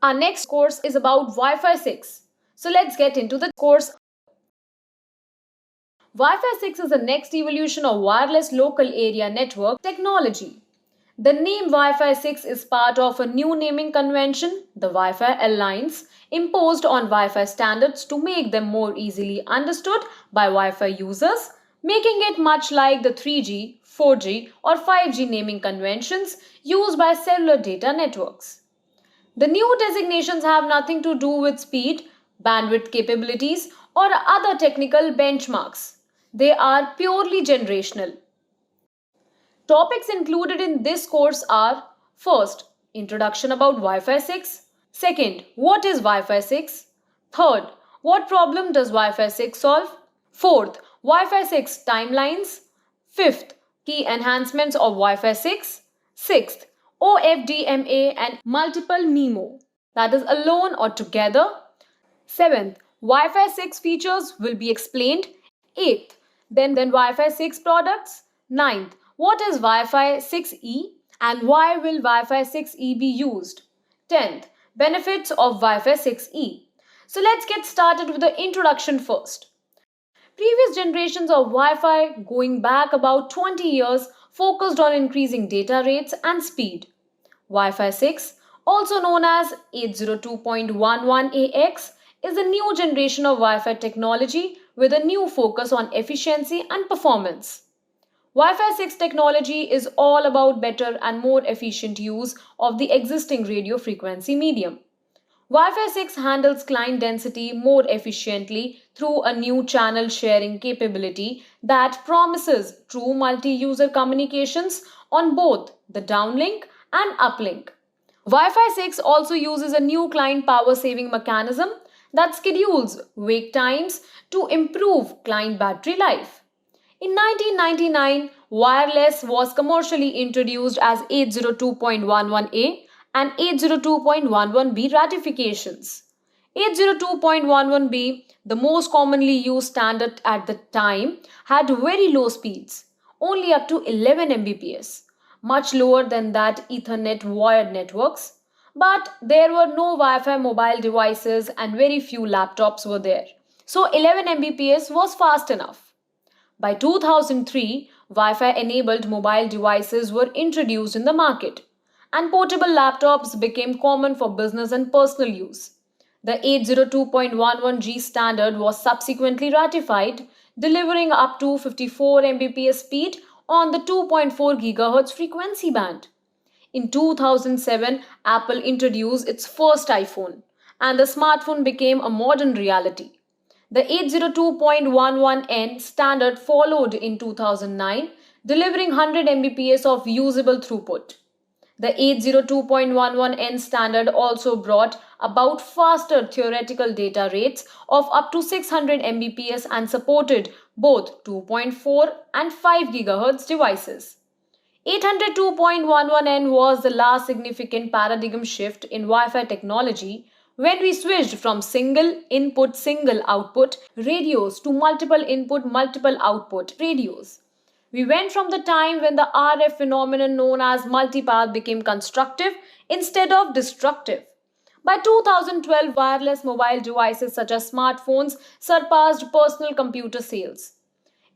Our next course is about Wi-Fi 6. So let's get into the course. Wi-Fi 6 is the next evolution of wireless local area network technology. The name Wi-Fi 6 is part of a new naming convention, the Wi-Fi Alliance, imposed on Wi-Fi standards to make them more easily understood by Wi-Fi users, making it much like the 3G, 4G, or 5G naming conventions used by cellular data networks. The new designations have nothing to do with speed, bandwidth capabilities, or other technical benchmarks. They are purely generational. Topics included in this course are: first, introduction about Wi-Fi 6. Second, what is Wi-Fi 6? Third, what problem does Wi-Fi 6 solve? Fourth, Wi-Fi 6 timelines. Fifth, key enhancements of Wi-Fi 6. Sixth, OFDMA and multiple MIMO, that is alone or together. Seventh, Wi-Fi 6 features will be explained. Eighth, then Wi-Fi 6 products. Ninth, what is Wi-Fi 6E and why will Wi-Fi 6E be used? 10th, benefits of Wi-Fi 6E. So let's get started with the introduction first. Previous generations of Wi-Fi, going back about 20 years, focused on increasing data rates and speed. Wi-Fi 6, also known as 802.11ax, is a new generation of Wi-Fi technology with a new focus on efficiency and performance. Wi-Fi 6 technology is all about better and more efficient use of the existing radio frequency medium. Wi-Fi 6 handles client density more efficiently through a new channel sharing capability that promises true multi-user communications on both the downlink and uplink. Wi-Fi 6 also uses a new client power saving mechanism that schedules wake times to improve client battery life. In 1999, wireless was commercially introduced as 802.11a and 802.11b ratifications. 802.11b, the most commonly used standard at the time, had very low speeds, only up to 11 Mbps, much lower than that Ethernet wired networks. But there were no Wi-Fi mobile devices and very few laptops were there. So 11 Mbps was fast enough. By 2003, Wi-Fi enabled mobile devices were introduced in the market, and portable laptops became common for business and personal use. The 802.11g standard was subsequently ratified, delivering up to 54 Mbps speed on the 2.4 GHz frequency band. In 2007, Apple introduced its first iPhone, and the smartphone became a modern reality. The 802.11n standard followed in 2009, delivering 100 Mbps of usable throughput. The 802.11n standard also brought about faster theoretical data rates of up to 600 Mbps and supported both 2.4 and 5 GHz devices. 802.11n was the last significant paradigm shift in Wi-Fi technology when we switched from single input, single output radios to multiple input, multiple output radios. We went from the time when the RF phenomenon known as multipath became constructive instead of destructive. By 2012, wireless mobile devices such as smartphones surpassed personal computer sales.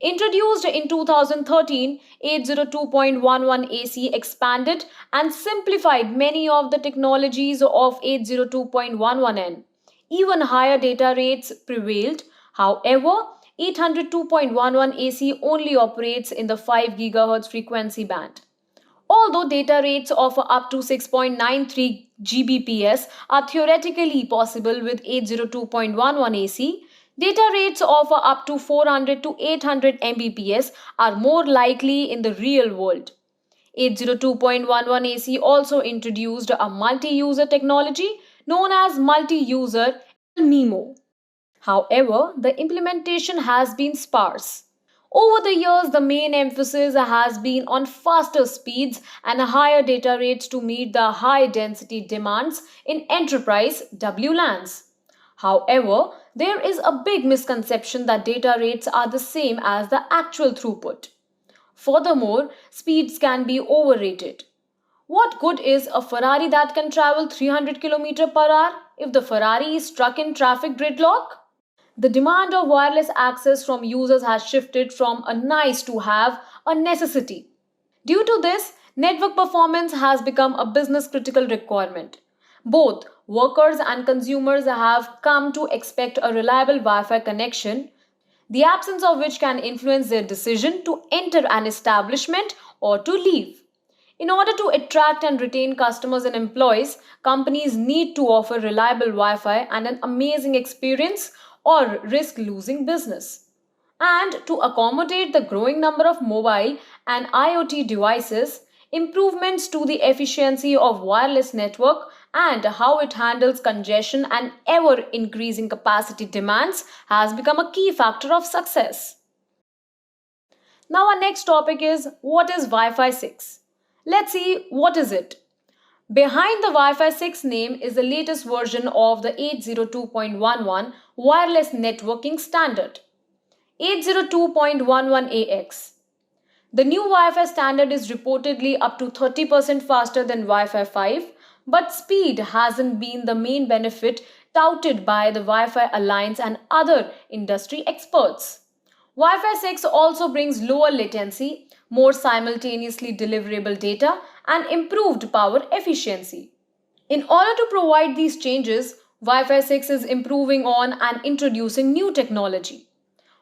Introduced in 2013, 802.11ac expanded and simplified many of the technologies of 802.11n. Even higher data rates prevailed. However, 802.11ac only operates in the 5 GHz frequency band. Although data rates of up to 6.93 Gbps are theoretically possible with 802.11ac, data rates of up to 400 to 800 Mbps are more likely in the real world. 802.11ac also introduced a multi-user technology known as multi-user MIMO. However, the implementation has been sparse. Over the years, the main emphasis has been on faster speeds and higher data rates to meet the high density demands in enterprise WLANs. However, there is a big misconception that data rates are the same as the actual throughput. Furthermore, speeds can be overrated. What good is a Ferrari that can travel 300 km per hour if the Ferrari is stuck in traffic gridlock? The demand of wireless access from users has shifted from a nice to have a necessity. Due to this, network performance has become a business critical requirement. Both workers and consumers have come to expect a reliable Wi Fi connection, the absence of which can influence their decision to enter an establishment or to leave. In order to attract and retain customers and employees, companies need to offer reliable Wi Fi and an amazing experience or risk losing business. And to accommodate the growing number of mobile and IoT devices, improvements to the efficiency of wireless network and how it handles congestion and ever increasing capacity demands has become a key factor of success. Now our next topic is what is Wi-Fi 6? Let's see what is it. Behind the Wi-Fi 6 name is the latest version of the 802.11 wireless networking standard, 802.11ax. The new Wi-Fi standard is reportedly up to 30% faster than Wi-Fi 5, but speed hasn't been the main benefit touted by the Wi-Fi Alliance and other industry experts. Wi-Fi 6 also brings lower latency, more simultaneously deliverable data, and improved power efficiency. In order to provide these changes, Wi-Fi 6 is improving on and introducing new technology.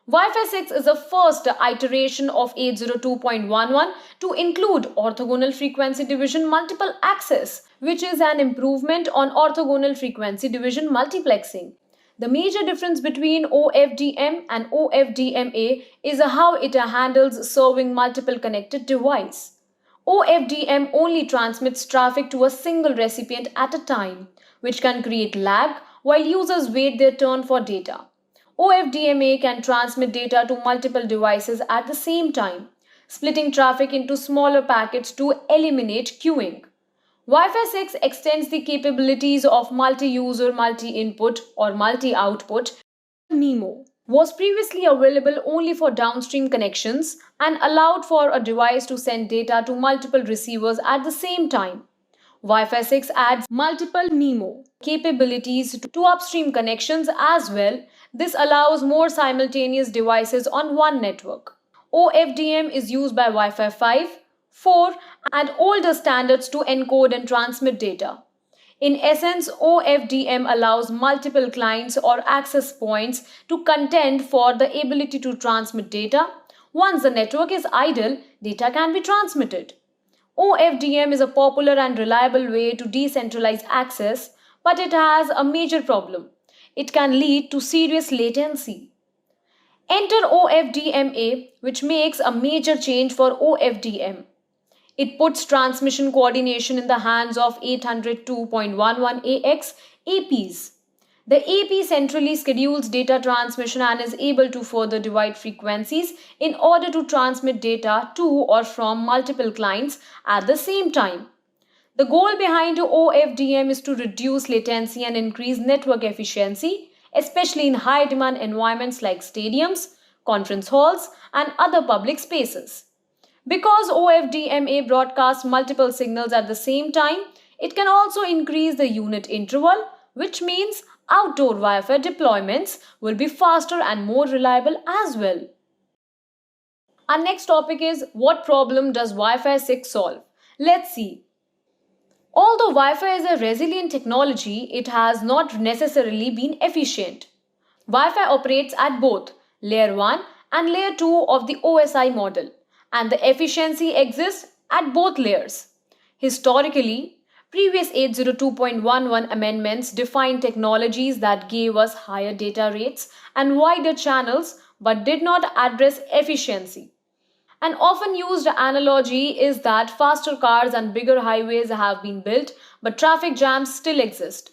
Wi-Fi 6 is the first iteration of 802.11 to include orthogonal frequency division multiple access, which is an improvement on orthogonal frequency division multiplexing. The major difference between OFDM and OFDMA is how it handles serving multiple connected devices. OFDM only transmits traffic to a single recipient at a time, which can create lag while users wait their turn for data. OFDMA can transmit data to multiple devices at the same time, splitting traffic into smaller packets to eliminate queuing. Wi-Fi 6 extends the capabilities of multi-user, multi-input or multi-output. MIMO was previously available only for downstream connections and allowed for a device to send data to multiple receivers at the same time. Wi-Fi 6 adds multiple MIMO capabilities to upstream connections as well. This allows more simultaneous devices on one network. OFDM is used by Wi-Fi 5, 4, and older standards to encode and transmit data. In essence, OFDM allows multiple clients or access points to contend for the ability to transmit data. Once the network is idle, data can be transmitted. OFDM is a popular and reliable way to decentralize access, but it has a major problem. It can lead to serious latency. Enter OFDMA, which makes a major change for OFDM. It puts transmission coordination in the hands of 802.11ax APs. The AP centrally schedules data transmission and is able to further divide frequencies in order to transmit data to or from multiple clients at the same time. The goal behind OFDM is to reduce latency and increase network efficiency, especially in high demand environments like stadiums, conference halls, and other public spaces. Because OFDMA broadcasts multiple signals at the same time, it can also increase the unit interval, which means outdoor Wi-Fi deployments will be faster and more reliable as well. Our next topic is what problem does Wi-Fi 6 solve? Let's see. Although Wi-Fi is a resilient technology, it has not necessarily been efficient. Wi-Fi operates at both Layer 1 and Layer 2 of the OSI model, and the efficiency exists at both layers. Historically, previous 802.11 amendments defined technologies that gave us higher data rates and wider channels but did not address efficiency. An often used analogy is that faster cars and bigger highways have been built, but traffic jams still exist.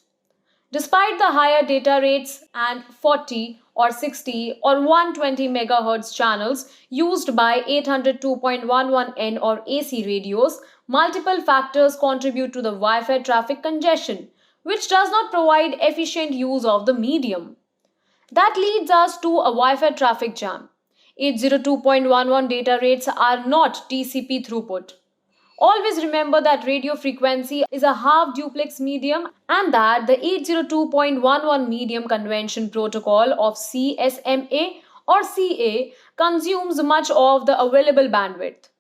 Despite the higher data rates and 40 or 60 or 120 MHz channels used by 802.11n or AC radios, multiple factors contribute to the Wi-Fi traffic congestion, which does not provide efficient use of the medium. That leads us to a Wi-Fi traffic jam. 802.11 data rates are not TCP throughput. Always remember that radio frequency is a half duplex medium and that the 802.11 medium convention protocol of CSMA or CA consumes much of the available bandwidth.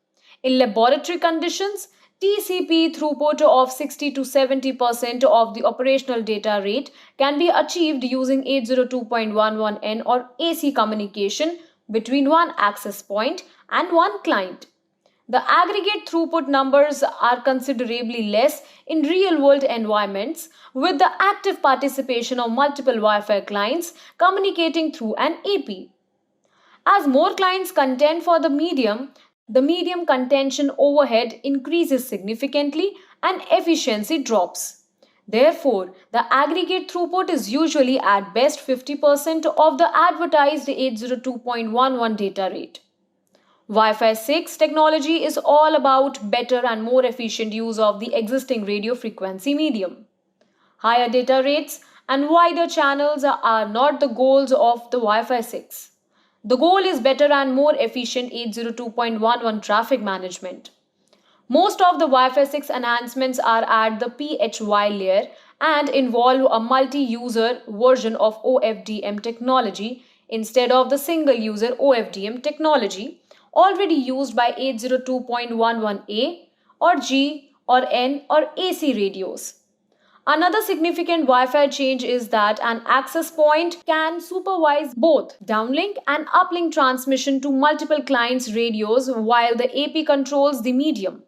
In laboratory conditions, TCP throughput of 60 to 70% of the operational data rate can be achieved using 802.11n or AC communication between one access point and one client. The aggregate throughput numbers are considerably less in real world environments with the active participation of multiple Wi Fi clients communicating through an AP. As more clients contend for the medium contention overhead increases significantly and efficiency drops. Therefore, the aggregate throughput is usually at best 50% of the advertised 802.11 data rate. Wi Fi 6 technology is all about better and more efficient use of the existing radio frequency medium. Higher data rates and wider channels are not the goals of the Wi Fi 6. The goal is better and more efficient 802.11 traffic management. Most of the Wi Fi 6 enhancements are at the PHY layer and involve a multi user version of OFDM technology instead of the single user OFDM technology already used by 802.11a or G or N or AC radios. Another significant Wi Fi change is that an access point can supervise both downlink and uplink transmission to multiple clients' radios while the AP controls the medium.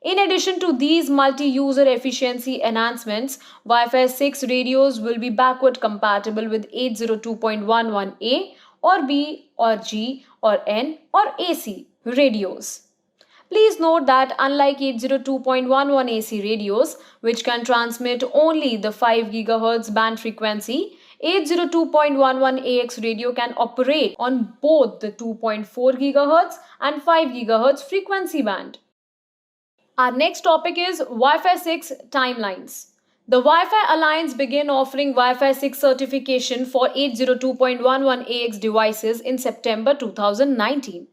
In addition to these multi user efficiency enhancements, Wi Fi 6 radios will be backward compatible with 802.11a or B or G or N or AC radios. Please note that unlike 802.11 AC radios, which can transmit only the 5 GHz band frequency, 802.11 AX radio can operate on both the 2.4 GHz and 5 GHz frequency band. Our next topic is Wi-Fi 6 timelines. The Wi-Fi Alliance began offering Wi-Fi 6 certification for 802.11 AX devices in September 2019.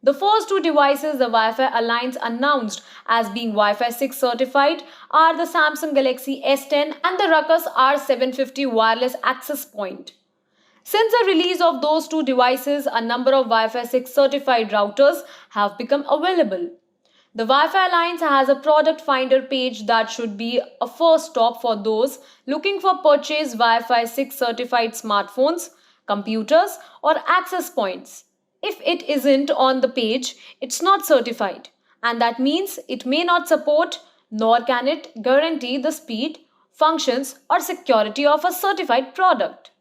The first two devices the Wi-Fi Alliance announced as being Wi-Fi 6 certified are the Samsung Galaxy S10 and the Ruckus R750 wireless access point. Since the release of those two devices, a number of Wi-Fi 6 certified routers have become available. The Wi-Fi Alliance has a product finder page that should be a first stop for those looking for purchase Wi-Fi 6 certified smartphones, computers, or access points. If it isn't on the page, it's not certified, and that means it may not support nor can it guarantee the speed, functions, or security of a certified product.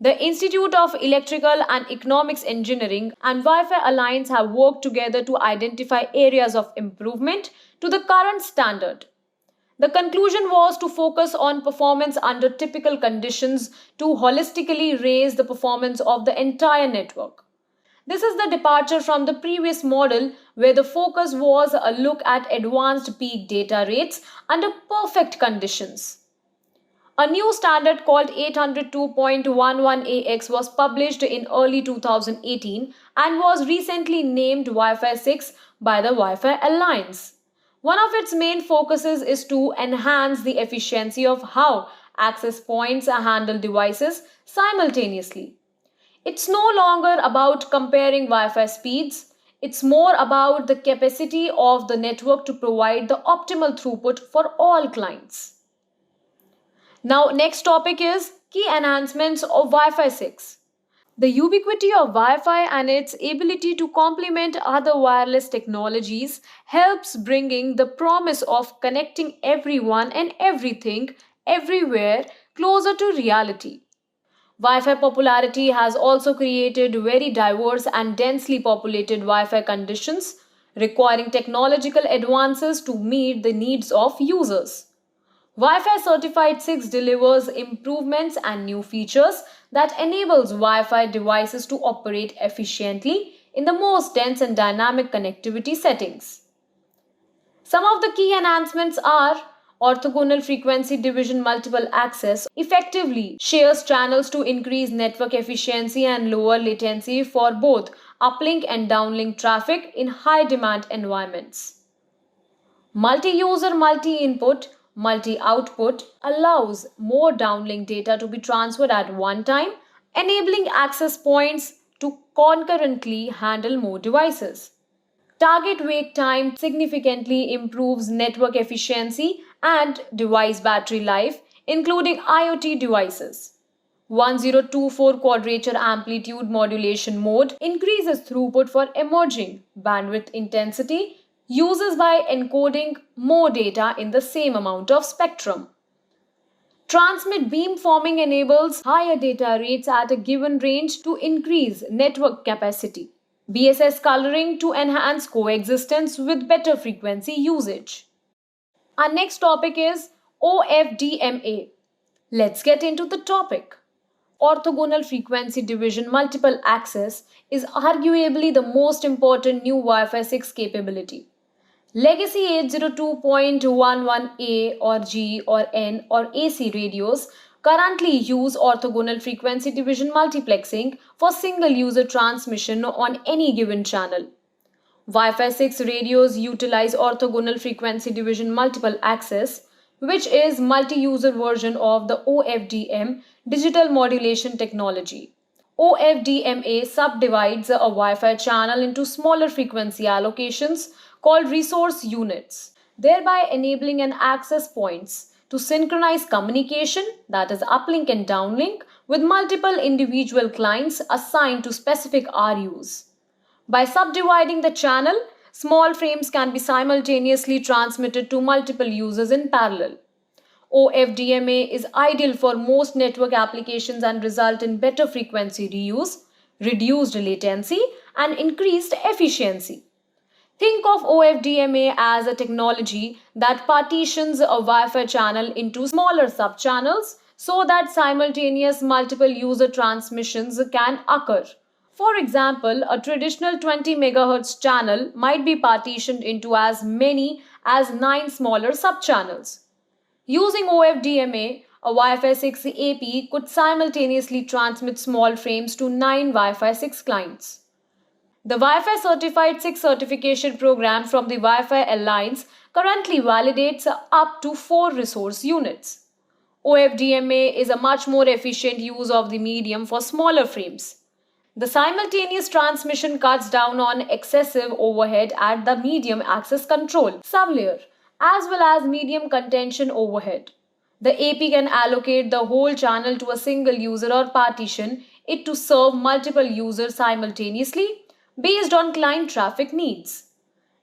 The Institute of Electrical and Economics Engineering and Wi-Fi Alliance have worked together to identify areas of improvement to the current standard. The conclusion was to focus on performance under typical conditions to holistically raise the performance of the entire network. This is the departure from the previous model where the focus was a look at advanced peak data rates under perfect conditions. A new standard called 802.11ax was published in early 2018 and was recently named Wi-Fi 6 by the Wi-Fi Alliance. One of its main focuses is to enhance the efficiency of how access points handle devices simultaneously. It's no longer about comparing Wi-Fi speeds, it's more about the capacity of the network to provide the optimal throughput for all clients. Now, next topic is key enhancements of Wi-Fi 6. The ubiquity of Wi-Fi and its ability to complement other wireless technologies helps bringing the promise of connecting everyone and everything everywhere closer to reality. Wi-Fi popularity has also created very diverse and densely populated Wi-Fi conditions, requiring technological advances to meet the needs of users. Wi-Fi Certified 6 delivers improvements and new features that enables Wi-Fi devices to operate efficiently in the most dense and dynamic connectivity settings. Some of the key enhancements are orthogonal frequency division multiple access effectively shares channels to increase network efficiency and lower latency for both uplink and downlink traffic in high demand environments. Multi-user, multi-input, multi-output allows more downlink data to be transferred at one time, enabling access points to concurrently handle more devices. Target wait time significantly improves network efficiency and device battery life, including IoT devices. 1024 quadrature amplitude modulation mode increases throughput for emerging bandwidth intensity uses by encoding more data in the same amount of spectrum. Transmit beamforming enables higher data rates at a given range to increase network capacity. BSS coloring to enhance coexistence with better frequency usage. Our next topic is OFDMA. Let's get into the topic. Orthogonal frequency division multiple access is arguably the most important new Wi-Fi 6 capability. Legacy 802.11a or G or N or AC radios currently use orthogonal frequency division multiplexing for single user transmission on any given channel. Wi-Fi 6 radios utilize orthogonal frequency division multiple access, which is multi-user version of the OFDM digital modulation technology. OFDMA subdivides a Wi-Fi channel into smaller frequency allocations called resource units, thereby enabling an access points to synchronize communication, that is uplink and downlink, with multiple individual clients assigned to specific RUs. By subdividing the channel, small frames can be simultaneously transmitted to multiple users in parallel. OFDMA is ideal for most network applications and result in better frequency reuse, reduced latency, and increased efficiency. Think of OFDMA as a technology that partitions a Wi-Fi channel into smaller subchannels so that simultaneous multiple user transmissions can occur. For example, a traditional 20 MHz channel might be partitioned into as many as 9 smaller subchannels. Using OFDMA, a Wi-Fi 6 AP could simultaneously transmit small frames to 9 Wi-Fi 6 clients. The Wi-Fi Certified 6 certification program from the Wi-Fi Alliance currently validates up to 4 resource units. OFDMA is a much more efficient use of the medium for smaller frames. The simultaneous transmission cuts down on excessive overhead at the medium access control sublayer as well as medium contention overhead. The AP can allocate the whole channel to a single user or partition it to serve multiple users simultaneously based on client traffic needs.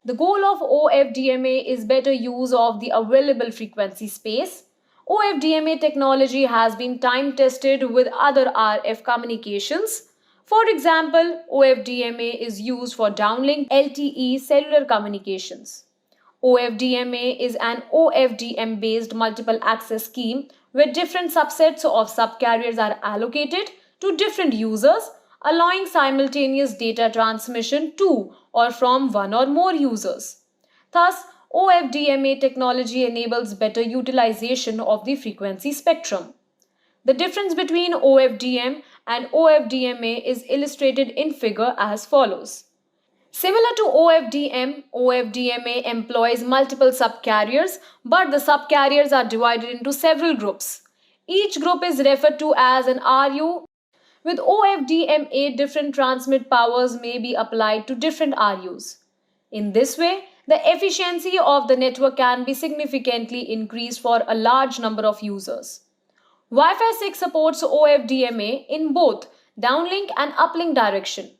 The goal of OFDMA is better use of the available frequency space. OFDMA technology has been time tested with other RF communications. For example, OFDMA is used for downlink LTE cellular communications. OFDMA is an OFDM based multiple access scheme where different subsets of subcarriers are allocated to different users, allowing simultaneous data transmission to or from one or more users. Thus, OFDMA technology enables better utilization of the frequency spectrum. The difference between OFDM and OFDMA is illustrated in figure as follows. Similar to OFDM, OFDMA employs multiple subcarriers, but the subcarriers are divided into several groups. Each group is referred to as an RU. With OFDMA, different transmit powers may be applied to different RUs. In this way, the efficiency of the network can be significantly increased for a large number of users. Wi-Fi 6 supports OFDMA in both downlink and uplink direction.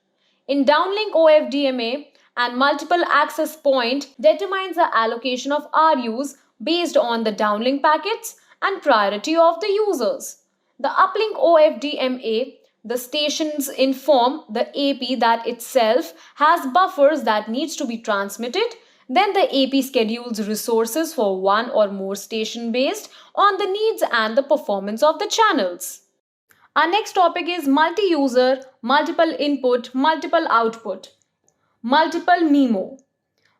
In downlink, OFDMA and multiple access point determines the allocation of RUs based on the downlink packets and priority of the users. The uplink OFDMA, the stations inform the AP that itself has buffers that needs to be transmitted. Then the AP schedules resources for one or more station based on the needs and the performance of the channels. Our next topic is multi-user, multiple input, multiple output, multiple MIMO.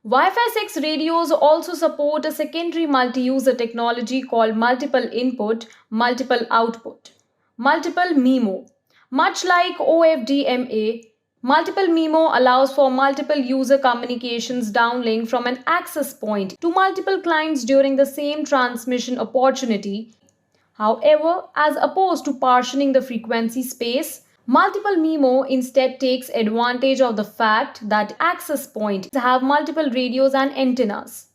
Wi-Fi 6 radios also support a secondary multi-user technology called multiple input, multiple output, multiple MIMO. Much like OFDMA, Multiple MIMO allows for multiple user communications downlink from an access point to multiple clients during the same transmission opportunity. However, as opposed to partitioning the frequency space, multiple MIMO instead takes advantage of the fact that access points have multiple radios and antennas.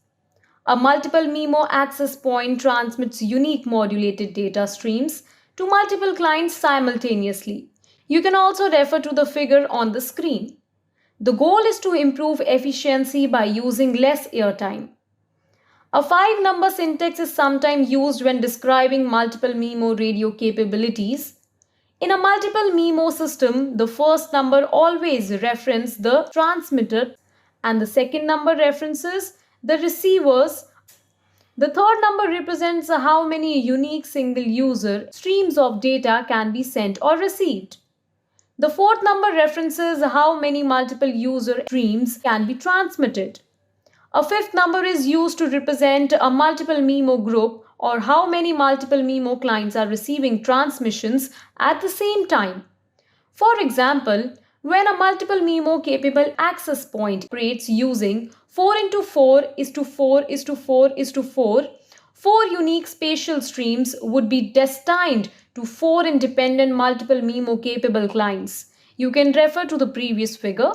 A multiple MIMO access point transmits unique modulated data streams to multiple clients simultaneously. You can also refer to the figure on the screen. The goal is to improve efficiency by using less airtime. A five-number syntax is sometimes used when describing multiple MIMO radio capabilities. In a multiple MIMO system, the first number always references the transmitter and the second number references the receivers. The third number represents how many unique single user streams of data can be sent or received. The fourth number references how many multiple user streams can be transmitted. A fifth number is used to represent a multiple MIMO group or how many multiple MIMO clients are receiving transmissions at the same time. For example, when a multiple MIMO capable access point operates using 4 into 4 is to 4 is to 4 is to 4, four unique spatial streams would be destined to four independent multiple MIMO capable clients. You can refer to the previous figure.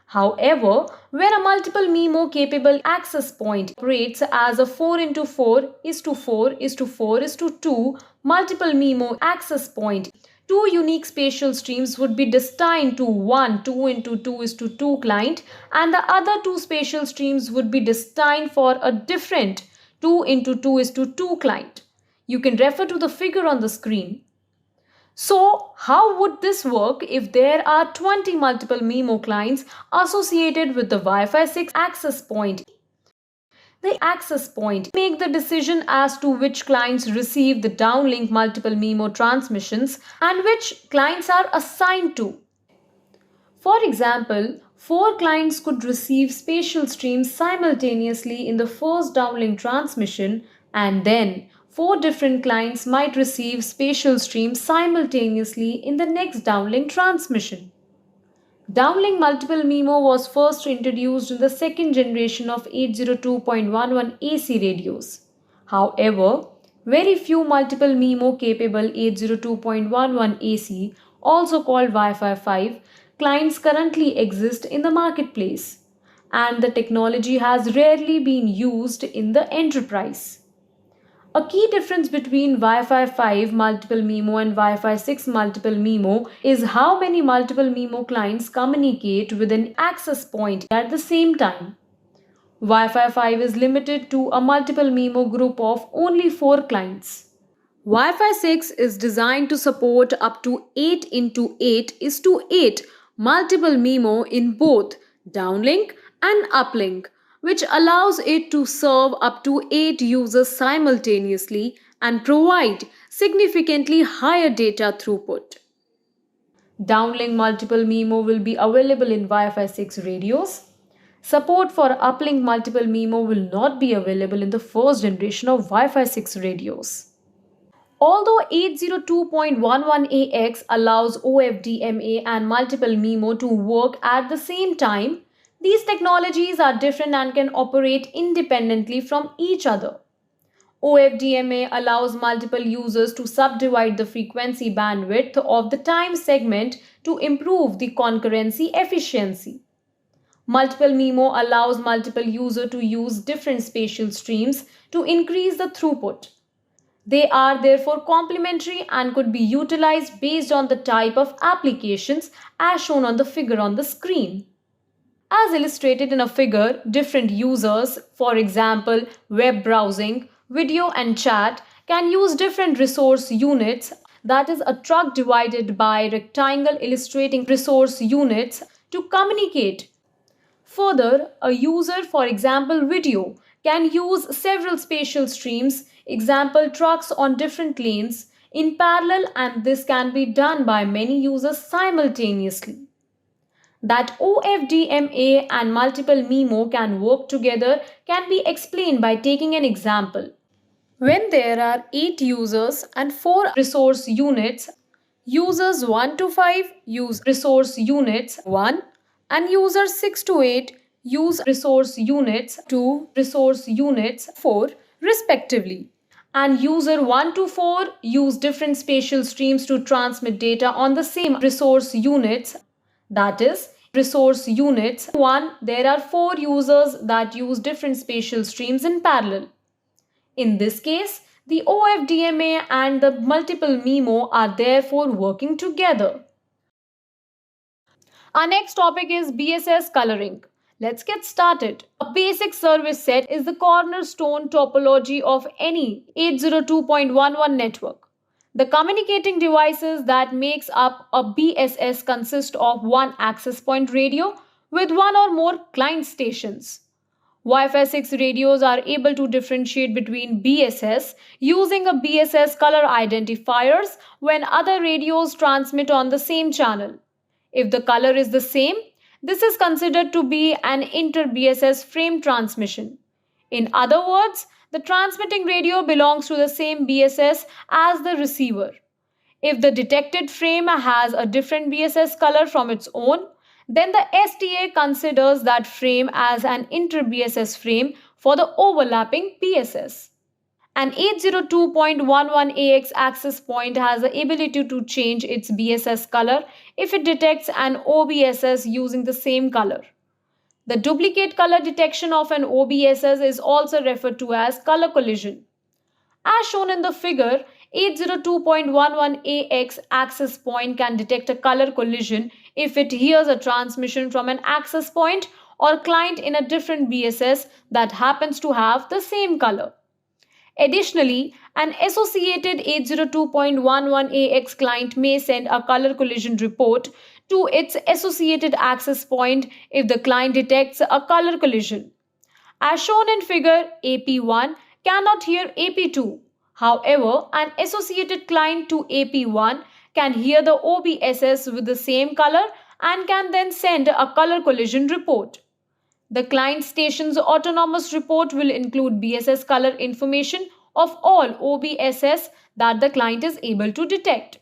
However, when a multiple MIMO capable access point operates as a 4 into 4 is to 4 is to 4 is to 2 multiple MIMO access point, two unique spatial streams would be destined to one 2 into 2 is to 2 client, and the other two spatial streams would be destined for a different 2 into 2 is to 2 client. You can refer to the figure on the screen. So, how would this work if there are 20 multiple MIMO clients associated with the Wi-Fi 6 access point? The access point make the decision as to which clients receive the downlink multiple MIMO transmissions and which clients are assigned to. For example, four clients could receive spatial streams simultaneously in the first downlink transmission, and then four different clients might receive spatial streams simultaneously in the next downlink transmission. Downlink multiple MIMO was first introduced in the second generation of 802.11 AC radios. However, very few multiple MIMO capable 802.11 AC, also called Wi-Fi 5, clients currently exist in the marketplace, and the technology has rarely been used in the enterprise. A key difference between Wi-Fi 5 multiple MIMO and Wi-Fi 6 multiple MIMO is how many multiple MIMO clients communicate with an access point at the same time. Wi-Fi 5 is limited to a multiple MIMO group of only 4 clients. Wi-Fi 6 is designed to support up to 8 into 8 is to 8 multiple MIMO in both downlink and uplink, which allows it to serve up to 8 users simultaneously and provide significantly higher data throughput. Downlink multiple MIMO will be available in Wi-Fi 6 radios. Support for uplink multiple MIMO will not be available in the first generation of Wi-Fi 6 radios. Although 802.11ax allows OFDMA and multiple MIMO to work at the same time, these technologies are different and can operate independently from each other. OFDMA allows multiple users to subdivide the frequency bandwidth of the time segment to improve the concurrency efficiency. Multiple MIMO allows multiple users to use different spatial streams to increase the throughput. They are therefore complementary and could be utilized based on the type of applications as shown on the figure on the screen. As illustrated in a figure, different users, for example, web browsing, video and chat, can use different resource units, that is a truck divided by rectangle illustrating resource units, to communicate. Further, a user, for example, video, can use several spatial streams, example trucks on different lanes, in parallel, and this can be done by many users simultaneously. That OFDMA and multiple MIMO can work together can be explained by taking an example. When there are 8 users and 4 resource units, Users 1 to 5 use resource units 1 and users 6 to 8 use resource units 2, resource units 4 respectively. And user 1 to 4 use different spatial streams to transmit data on the same resource units. That is, resource units 1, there are 4 users that use different spatial streams in parallel. In this case, the OFDMA and the multiple MIMO are therefore working together. Our next topic is BSS coloring. Let's get started. A basic service set is the cornerstone topology of any 802.11 network. The communicating devices that makes up a BSS consist of one access point radio with one or more client stations. Wi-Fi 6 radios are able to differentiate between BSS using a BSS color identifiers when other radios transmit on the same channel. If the color is the same, this is considered to be an inter-BSS frame transmission. In other words, the transmitting radio belongs to the same BSS as the receiver. If the detected frame has a different BSS color from its own, then the STA considers that frame as an inter-BSS frame for the overlapping BSS. An 802.11ax access point has the ability to change its BSS color if it detects an OBSS using the same color. The duplicate color detection of an OBSS is also referred to as color collision. As shown in the figure, 802.11ax access point can detect a color collision if it hears a transmission from an access point or client in a different BSS that happens to have the same color. Additionally, an associated 802.11ax client may send a color collision report to its associated access point if the client detects a color collision. As shown in figure, AP1 cannot hear AP2. However, an associated client to AP1 can hear the OBSS with the same color and can then send a color collision report. The client station's autonomous report will include BSS color information of all OBSS that the client is able to detect.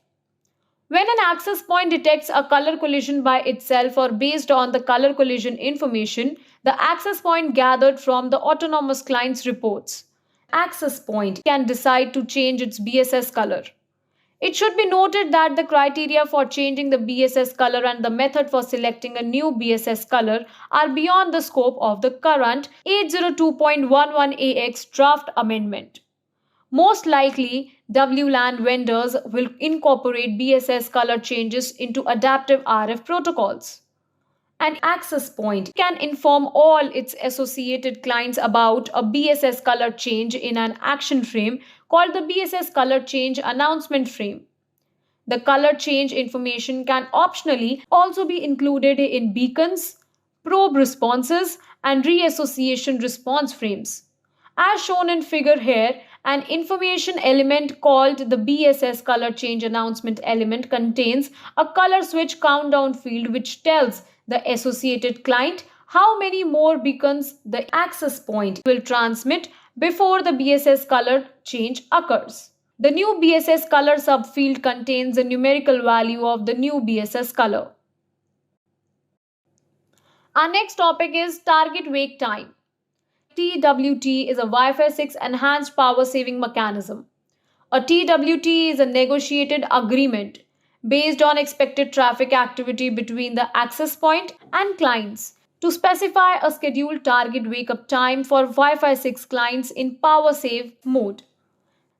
When an access point detects a color collision by itself or based on the color collision information, the access point gathered from the autonomous client's reports, access point can decide to change its BSS color. It should be noted that the criteria for changing the BSS color and the method for selecting a new BSS color are beyond the scope of the current 802.11ax draft amendment. Most likely, WLAN vendors will incorporate BSS color changes into adaptive RF protocols. An access point can inform all its associated clients about a BSS color change in an action frame called the BSS color change announcement frame. The color change information can optionally also be included in beacons, probe responses, and reassociation response frames. As shown in figure here, an information element called the BSS color change announcement element contains a color switch countdown field which tells the associated client how many more beacons the access point will transmit before the BSS color change occurs. The new BSS color subfield contains the numerical value of the new BSS color. Our next topic is target wake time. TWT is a Wi-Fi 6 enhanced power saving mechanism. A TWT is a negotiated agreement based on expected traffic activity between the access point and clients to specify a scheduled target wake up time for Wi-Fi 6 clients in power save mode.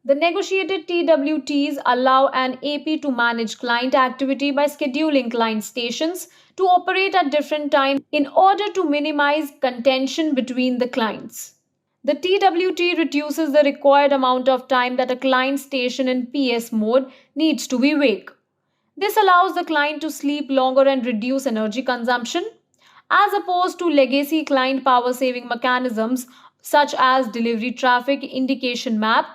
The negotiated TWTs allow an AP to manage client activity by scheduling client stations to operate at different times in order to minimize contention between the clients. The TWT reduces the required amount of time that a client station in PS mode needs to be awake. This allows the client to sleep longer and reduce energy consumption, as opposed to legacy client power saving mechanisms such as delivery traffic indication map,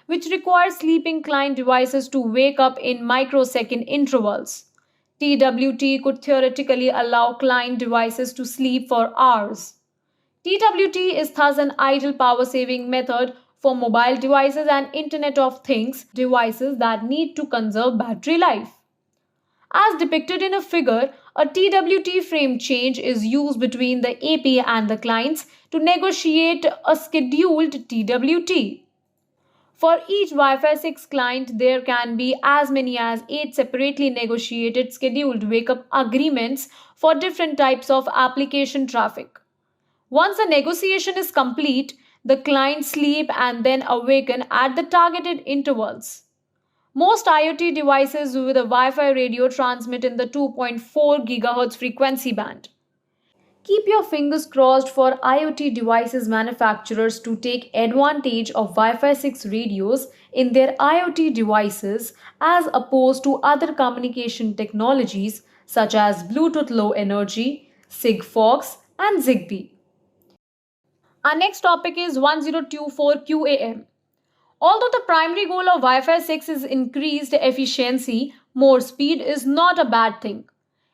which requires sleeping client devices to wake up in microsecond intervals. TWT could theoretically allow client devices to sleep for hours. TWT is thus an ideal power saving method for mobile devices and Internet of Things devices that need to conserve battery life. As depicted in a figure, a TWT frame change is used between the API and the clients to negotiate a scheduled TWT. For each Wi Fi 6 client, there can be as many as 8 separately negotiated scheduled wake up agreements for different types of application traffic. Once the negotiation is complete, the clients sleep and then awaken at the targeted intervals. Most IoT devices with a Wi Fi radio transmit in the 2.4 GHz frequency band. Keep your fingers crossed for IoT devices manufacturers to take advantage of Wi Fi 6 radios in their IoT devices as opposed to other communication technologies such as Bluetooth Low Energy, Sigfox, and Zigbee. Our next topic is 1024 QAM. Although the primary goal of Wi Fi 6 is increased efficiency, more speed is not a bad thing.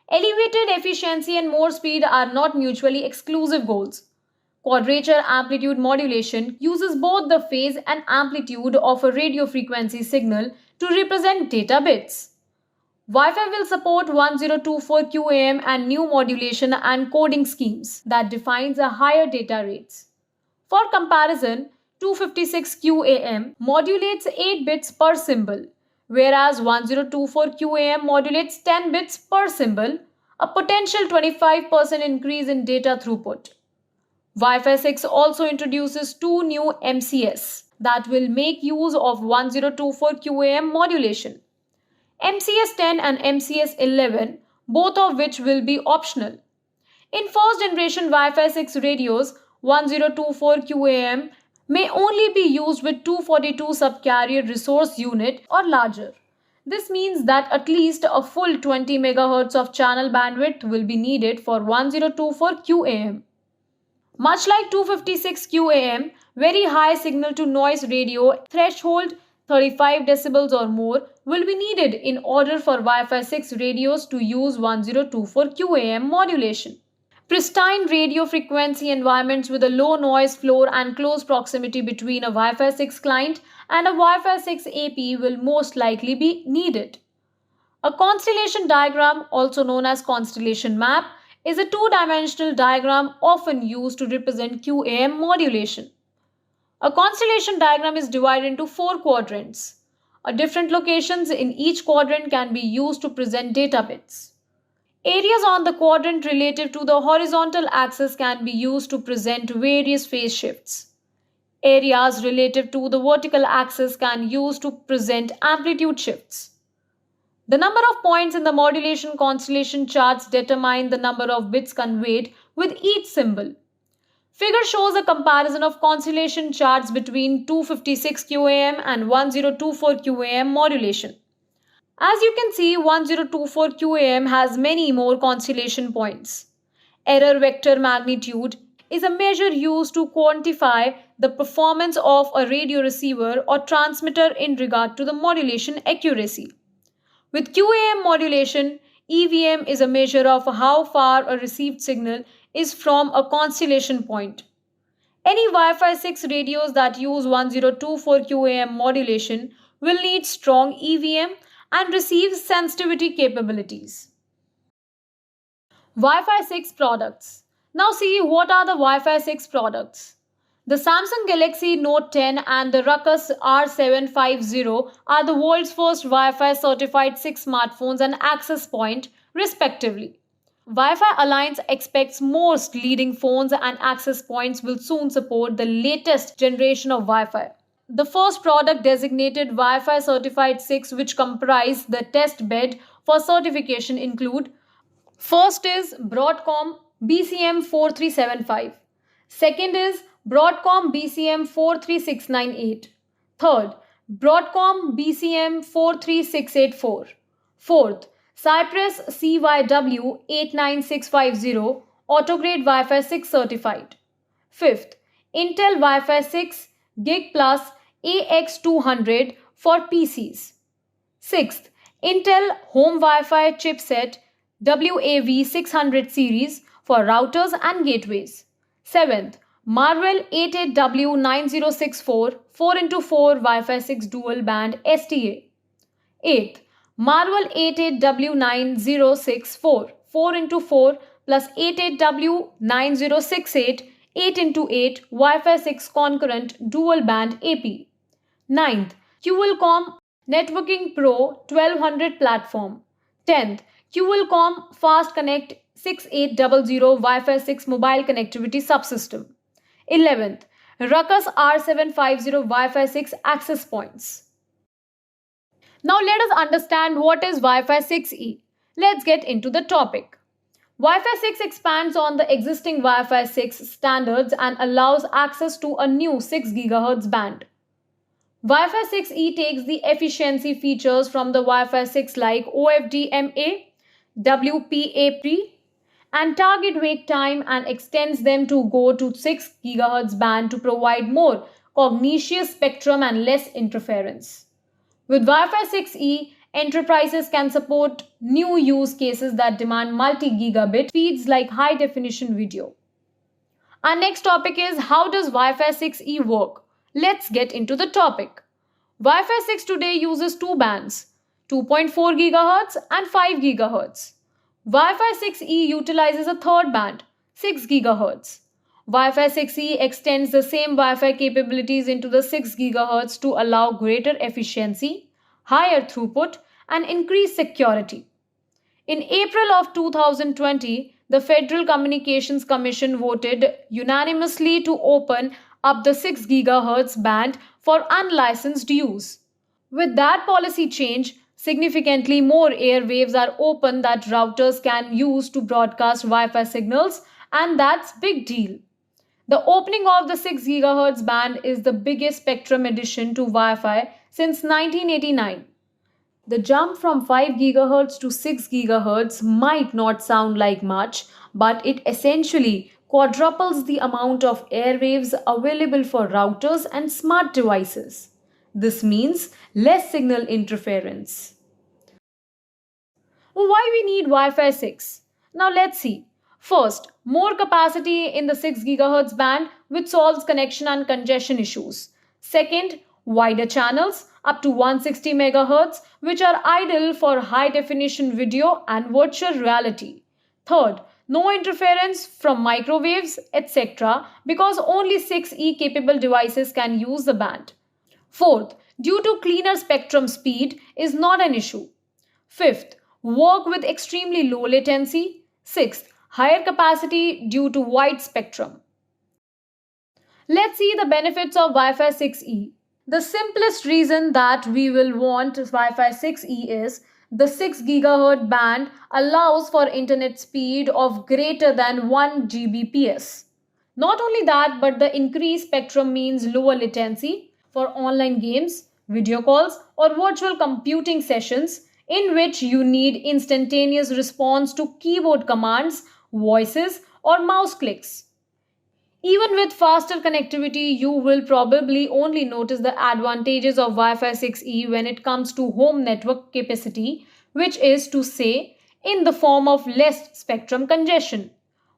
Elevated efficiency and more speed are not mutually exclusive goals. Quadrature amplitude modulation uses both the phase and amplitude of a radio frequency signal to represent data bits. Wi Fi will support 1024 QAM and new modulation and coding schemes that defines a higher data rates. For comparison, 256 QAM modulates 8 bits per symbol, whereas 1024 QAM modulates 10 bits per symbol, a potential 25% increase in data throughput. Wi-Fi 6 also introduces two new MCS that will make use of 1024 QAM modulation. MCS 10 and MCS 11, both of which will be optional. In first generation Wi-Fi 6 radios, 1024 QAM may only be used with 242 subcarrier resource unit or larger. This means that at least a full 20 MHz of channel bandwidth will be needed for 1024 QAM. Much like 256 QAM, very high signal to noise radio threshold 35 decibels or more will be needed in order for Wi-Fi 6 radios to use 1024 QAM modulation. Pristine radio frequency environments with a low noise floor and close proximity between a Wi-Fi 6 client and a Wi-Fi 6 AP will most likely be needed. A constellation diagram, also known as constellation map, is a two-dimensional diagram often used to represent QAM modulation. A constellation diagram is divided into four quadrants. Different locations in each quadrant can be used to present data bits. Areas on the quadrant relative to the horizontal axis can be used to present various phase shifts. Areas relative to the vertical axis can be used to present amplitude shifts. The number of points in the modulation constellation charts determine the number of bits conveyed with each symbol. Figure shows a comparison of constellation charts between 256 QAM and 1024 QAM modulation. As you can see, 1024 QAM has many more constellation points. Error vector magnitude is a measure used to quantify the performance of a radio receiver or transmitter in regard to the modulation accuracy. With QAM modulation, EVM is a measure of how far a received signal is from a constellation point. Any Wi-Fi 6 radios that use 1024 QAM modulation will need strong EVM and receive sensitivity capabilities. Wi-Fi 6 products. Now see what are the Wi-Fi 6 products. The Samsung Galaxy Note 10 and the Ruckus R750 are the world's first Wi-Fi certified 6 smartphones and access point, respectively. Wi-Fi Alliance expects most leading phones and access points will soon support the latest generation of Wi-Fi. The first product designated Wi-Fi certified 6 which comprise the test bed for certification include: first is Broadcom BCM 4375. Second is Broadcom BCM 43698. Third, Broadcom BCM 43684. Fourth, Cypress CYW 89650 Autograde Wi-Fi 6 certified. Fifth, Intel Wi-Fi 6 Gig Plus AX200 for PCs. Sixth, Intel Home Wi-Fi chipset WAV600 series for routers and gateways. Seventh, Marvell 88W9064 4x4 Wi-Fi 6 dual band STA. Eighth, Marvel 88W9064, 4 into 4 plus 88W9068, 8 into 8 Wi-Fi 6 concurrent dual band AP. Ninth, Qualcomm Networking Pro 1200 platform. 10th, Qualcomm Fast Connect 6800 Wi-Fi 6 mobile connectivity subsystem. 11th, Ruckus R750 Wi-Fi 6 access points. Now let us understand what is Wi-Fi 6E. Let's get into the topic. Wi-Fi 6 expands on the existing Wi-Fi 6 standards and allows access to a new 6 GHz band. Wi-Fi 6E takes the efficiency features from the Wi-Fi 6 like OFDMA, WPA-Pre, and target wait time and extends them to go to 6 GHz band to provide more cognition spectrum and less interference. With Wi-Fi 6E, enterprises can support new use cases that demand multi-gigabit speeds like high-definition video. Our next topic is how does Wi-Fi 6E work? Let's get into the topic. Wi-Fi 6 today uses two bands, 2.4 GHz and 5 GHz. Wi-Fi 6E utilizes a third band, 6 GHz. Wi-Fi 6E extends the same Wi-Fi capabilities into the 6 GHz to allow greater efficiency, higher throughput, and increased security. In April of 2020, the Federal Communications Commission voted unanimously to open up the 6 GHz band for unlicensed use. With that policy change, significantly more airwaves are open that routers can use to broadcast Wi-Fi signals, and that's big deal. The opening of the 6 GHz band is the biggest spectrum addition to Wi-Fi since 1989. The jump from 5 GHz to 6 GHz might not sound like much, but it essentially quadruples the amount of airwaves available for routers and smart devices. This means less signal interference. Why we need Wi-Fi 6? Now let's see. First, more capacity in the 6 GHz band which solves connection and congestion issues. Second, wider channels up to 160 MHz which are ideal for high definition video and virtual reality. Third, no interference from microwaves, etc. because only 6E capable devices can use the band. Fourth, due to cleaner spectrum speed is not an issue. Fifth, work with extremely low latency. Sixth, higher capacity due to wide spectrum. Let's see the benefits of Wi-Fi 6E. The simplest reason that we will want Wi-Fi 6E is the 6 GHz band allows for internet speed of greater than 1 Gbps. Not only that, but the increased spectrum means lower latency for online games, video calls, or virtual computing sessions in which you need instantaneous response to keyboard commands, voices, or mouse clicks. Even with faster connectivity, you will probably only notice the advantages of Wi-Fi 6E when it comes to home network capacity, which is to say, in the form of less spectrum congestion.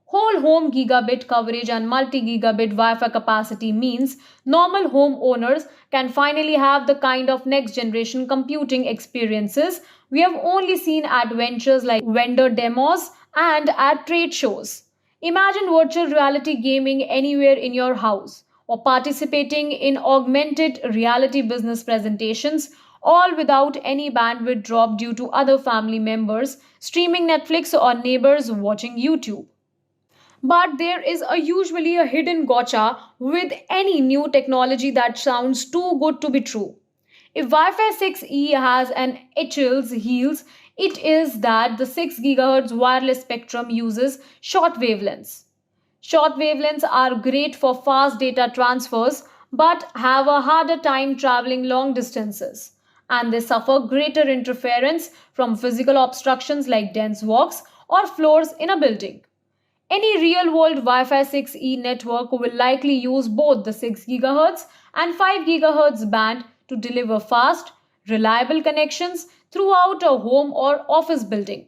Whole home gigabit coverage and multi-gigabit Wi-Fi capacity means normal home owners can finally have the kind of next-generation computing experiences we have only seen at ventures like vendor demos and at trade shows. Imagine virtual reality gaming anywhere in your house or participating in augmented reality business presentations, all without any bandwidth drop due to other family members streaming Netflix or neighbors watching YouTube. But there is usually a hidden gotcha with any new technology that sounds too good to be true. If Wi-Fi 6E has an Achilles heels, it is that the 6 GHz wireless spectrum uses short wavelengths. Short wavelengths are great for fast data transfers but have a harder time traveling long distances, and they suffer greater interference from physical obstructions like dense walks or floors in a building. Any real world Wi Fi 6E network will likely use both the 6 GHz and 5 GHz band to deliver fast, reliable connections throughout a home or office building.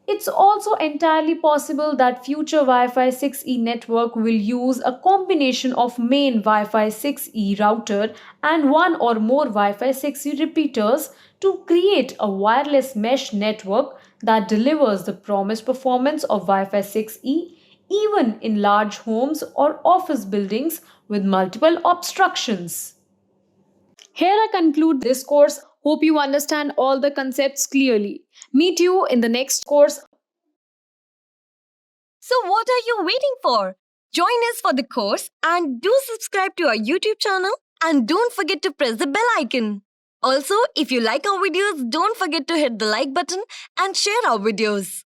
It's also entirely possible that future Wi-Fi 6E network will use a combination of main Wi-Fi 6E router and one or more Wi-Fi 6E repeaters to create a wireless mesh network that delivers the promised performance of Wi-Fi 6E even in large homes or office buildings with multiple obstructions. Here I conclude this course. Hope you understand all the concepts clearly. Meet you in the next course. So, what are you waiting for? Join us for the course and do subscribe to our YouTube channel and don't forget to press the bell icon. Also, if you like our videos, don't forget to hit the like button and share our videos.